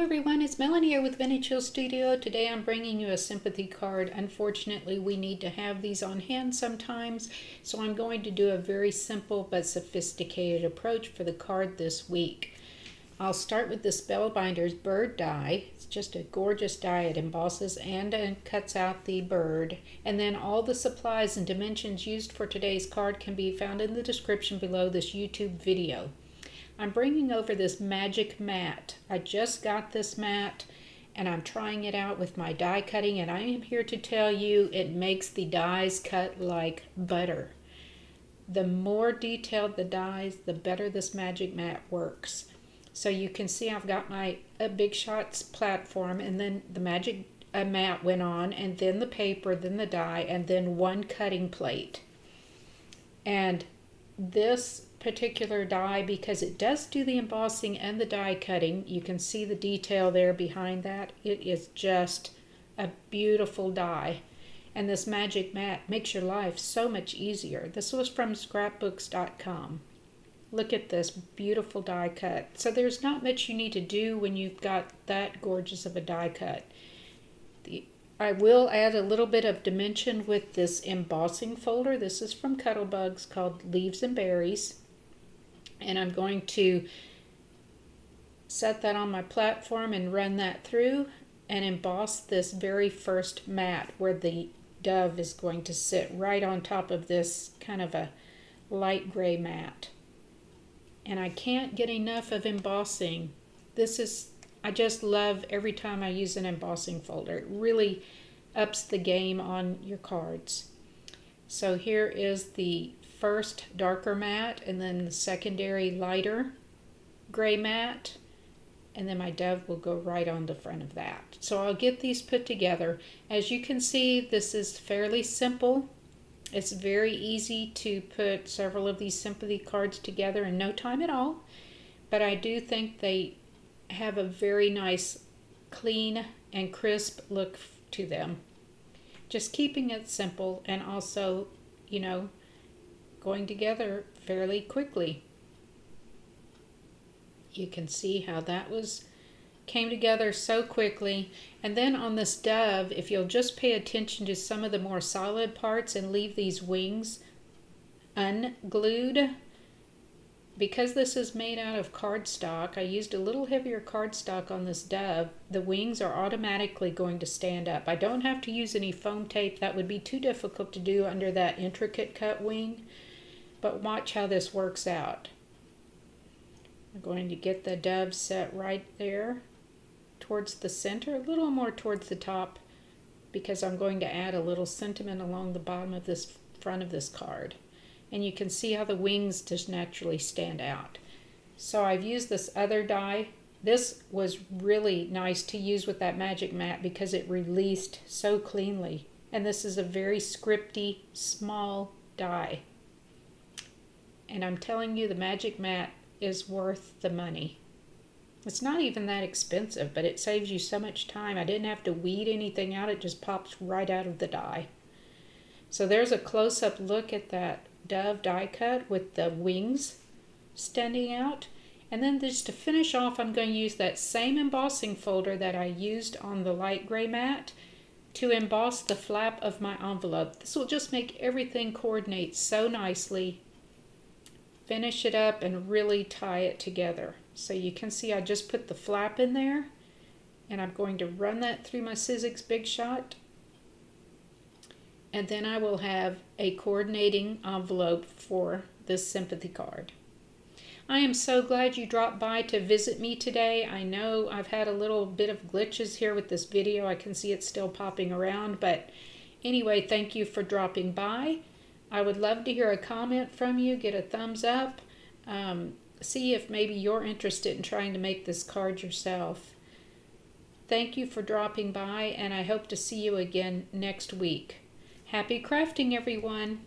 everyone, it's Melanie here with Vintage Hill Studio. Today I'm bringing you a sympathy card. Unfortunately, we need to have these on hand sometimes, so I'm going to do a very simple but sophisticated approach for the card this week. I'll start with the Spellbinders Bird die. It's just a gorgeous die. It embosses and cuts out the bird. And then all the supplies and dimensions used for today's card can be found in the description below this YouTube video. I'm bringing over this magic mat. I just got this mat and I'm trying it out with my die cutting, and I am here to tell you it makes the dies cut like butter. The more detailed the dies, the better this magic mat works. So you can see I've got my Big Shots platform, and then the magic mat went on, and then the paper, then the die, and then one cutting plate. And this particular die, because it does do the embossing and the die cutting, you can see the detail there behind that. It is just a beautiful die, and this magic mat makes your life so much easier. This was from scrapbooks.com. Look at this beautiful die cut. So there's not much you need to do when you've got that gorgeous of a die cut. I will add a little bit of dimension with this embossing folder. This is from Cuttlebug, it's called Leaves and Berries. And I'm going to set that on my platform and run that through and emboss this very first mat where the dove is going to sit right on top of this kind of a light gray mat. And I can't get enough of embossing. I just love every time I use an embossing folder. It really ups the game on your cards. So here is the first darker mat, and then the secondary lighter gray mat, and then my dove will go right on the front of that. So I'll get these put together. As you can see, this is fairly simple. It's very easy to put several of these sympathy cards together in no time at all, but I do think they have a very nice, clean and crisp look to them. Just keeping it simple and also, going together fairly quickly. You can see how that came together so quickly. And then on this dove, if you'll just pay attention to some of the more solid parts and leave these wings unglued, because this is made out of cardstock, I used a little heavier cardstock on this dove. The wings are automatically going to stand up. I don't have to use any foam tape. That would be too difficult to do under that intricate cut wing. But watch how this works out. I'm going to get the dove set right there towards the center, a little more towards the top, because I'm going to add a little sentiment along the bottom of this front of this card. And you can see how the wings just naturally stand out. So I've used this other die. This was really nice to use with that magic mat because it released so cleanly. And this is a very scripty, small die. And I'm telling you, the magic mat is worth the money. It's not even that expensive, but it saves you so much time. I didn't have to weed anything out. It just pops right out of the die. So there's a close-up look at that dove die cut with the wings standing out. And then just to finish off, I'm going to use that same embossing folder that I used on the light gray mat to emboss the flap of my envelope. This will just make everything coordinate so nicely. Finish it up and really tie it together. So you can see I just put the flap in there, and I'm going to run that through my Sizzix Big Shot, and then I will have a coordinating envelope for this sympathy card. I am so glad you dropped by to visit me today. I know I've had a little bit of glitches here with this video. I can see it's still popping around, but anyway, thank you for dropping by. I would love to hear a comment from you. Get a thumbs up. See if maybe you're interested in trying to make this card yourself. Thank you for dropping by, and I hope to see you again next week. Happy crafting, everyone!